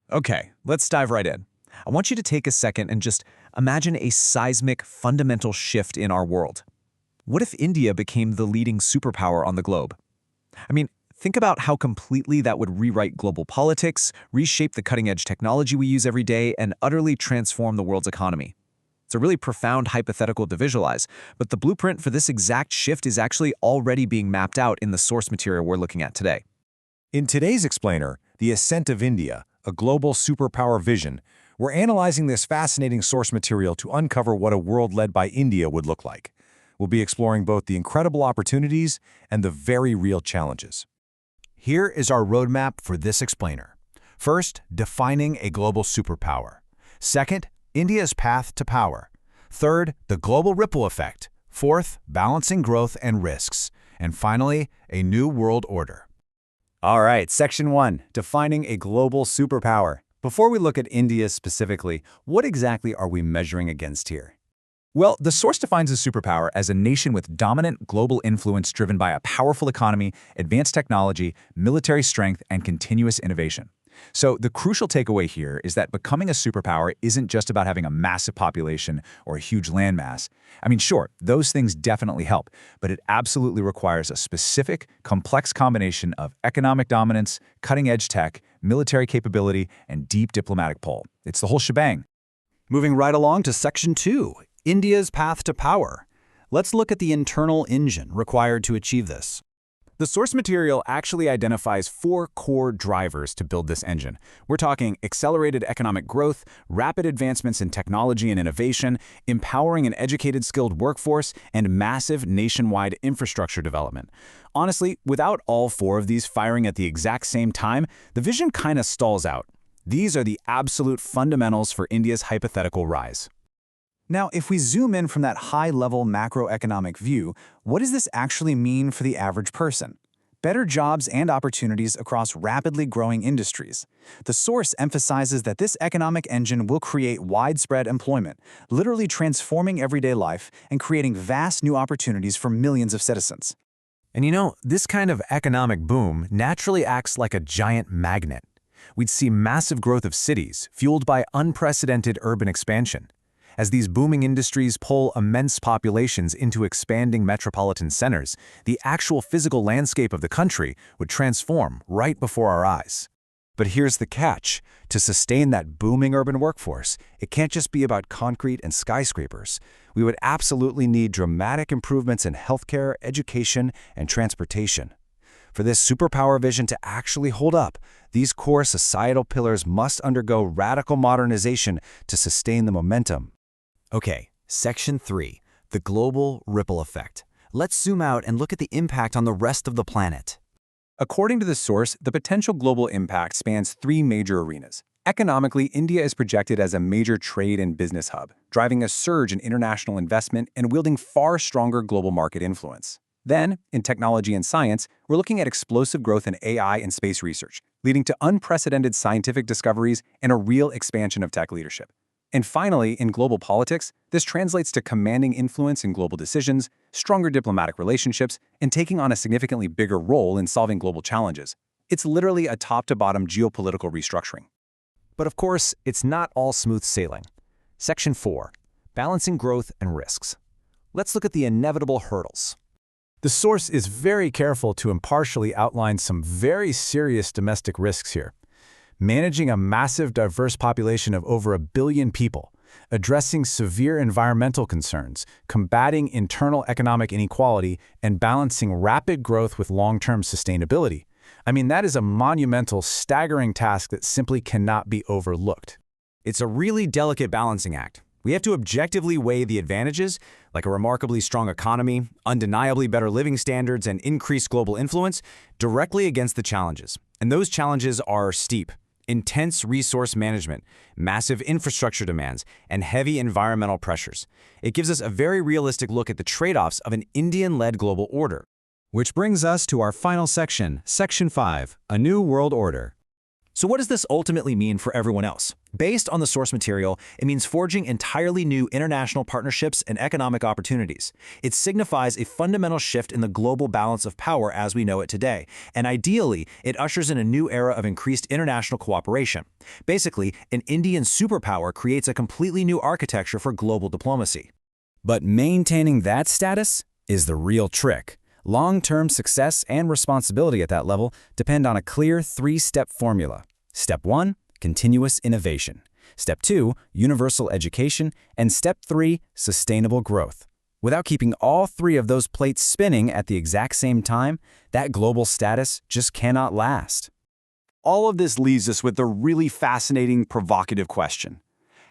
Okay, let's dive right in. I want you to take a second and just imagine a seismic, fundamental shift in our world. What if India became the leading superpower on the globe? I mean, think about how completely that would rewrite global politics, reshape the cutting-edge technology we use every day, and utterly transform the world's economy. It's a really profound hypothetical to visualize, but the blueprint for this exact shift is actually already being mapped out in the source material we're looking at today. In today's explainer, The Ascent of India, a Global Superpower Vision, we're analyzing this fascinating source material to uncover what a world led by India would look like. We'll be exploring both the incredible opportunities and the very real challenges. Here is our roadmap for this explainer. First, defining a global superpower. Second, India's path to power. Third, the global ripple effect. Fourth, balancing growth and risks. And finally, a new world order. All right, Section 1, defining a global superpower. Before we look at India specifically, what exactly are we measuring against here? Well, the source defines a superpower as a nation with dominant global influence driven by a powerful economy, advanced technology, military strength, and continuous innovation. So the crucial takeaway here is that becoming a superpower isn't just about having a massive population or a huge landmass. I mean, sure, those things definitely help, but it absolutely requires a specific, complex combination of economic dominance, cutting-edge tech, military capability, and deep diplomatic pull. It's the whole shebang. Moving right along to Section 2, India's path to power. Let's look at the internal engine required to achieve this. The source material actually identifies 4 core drivers to build this engine. We're talking accelerated economic growth, rapid advancements in technology and innovation, empowering an educated, skilled workforce, and massive nationwide infrastructure development. Honestly, without all 4 of these firing at the exact same time, the vision kind of stalls out. These are the absolute fundamentals for India's hypothetical rise. Now, if we zoom in from that high-level macroeconomic view, what does this actually mean for the average person? Better jobs and opportunities across rapidly growing industries. The source emphasizes that this economic engine will create widespread employment, literally transforming everyday life and creating vast new opportunities for millions of citizens. And you know, this kind of economic boom naturally acts like a giant magnet. We'd see massive growth of cities, fueled by unprecedented urban expansion. As these booming industries pull immense populations into expanding metropolitan centers, the actual physical landscape of the country would transform right before our eyes. But here's the catch. To sustain that booming urban workforce, it can't just be about concrete and skyscrapers. We would absolutely need dramatic improvements in healthcare, education, and transportation. For this superpower vision to actually hold up, these core societal pillars must undergo radical modernization to sustain the momentum. Okay, Section 3, the global ripple effect. Let's zoom out and look at the impact on the rest of the planet. According to the source, the potential global impact spans 3 major arenas. Economically, India is projected as a major trade and business hub, driving a surge in international investment and wielding far stronger global market influence. Then, in technology and science, we're looking at explosive growth in AI and space research, leading to unprecedented scientific discoveries and a real expansion of tech leadership. And finally, in global politics, this translates to commanding influence in global decisions, stronger diplomatic relationships, and taking on a significantly bigger role in solving global challenges. It's literally a top-to-bottom geopolitical restructuring. But of course, it's not all smooth sailing. Section 4, balancing growth and risks. Let's look at the inevitable hurdles. The source is very careful to impartially outline some very serious domestic risks here. Managing a massive, diverse population of over 1 billion people, addressing severe environmental concerns, combating internal economic inequality, and balancing rapid growth with long-term sustainability. I mean, that is a monumental, staggering task that simply cannot be overlooked. It's a really delicate balancing act. We have to objectively weigh the advantages, like a remarkably strong economy, undeniably better living standards, and increased global influence, directly against the challenges. And those challenges are steep. Intense resource management, massive infrastructure demands, and heavy environmental pressures. It gives us a very realistic look at the trade-offs of an Indian-led global order. Which brings us to our final section, Section 5, a new world order. So what does this ultimately mean for everyone else? Based on the source material, it means forging entirely new international partnerships and economic opportunities. It signifies a fundamental shift in the global balance of power as we know it today, and ideally, it ushers in a new era of increased international cooperation. Basically, an Indian superpower creates a completely new architecture for global diplomacy. But maintaining that status is the real trick. Long-term success and responsibility at that level depend on a clear three-step formula. Step 1, continuous innovation. Step 2, universal education. And Step 3, sustainable growth. Without keeping all three of those plates spinning at the exact same time, that global status just cannot last. All of this leaves us with a really fascinating, provocative question.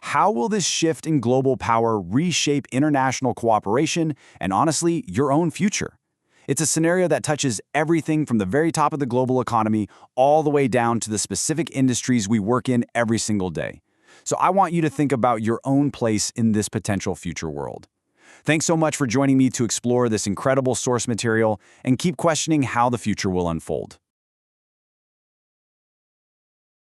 How will this shift in global power reshape international cooperation and, honestly, your own future? It's a scenario that touches everything from the very top of the global economy all the way down to the specific industries we work in every single day. So I want you to think about your own place in this potential future world. Thanks so much for joining me to explore this incredible source material and keep questioning how the future will unfold.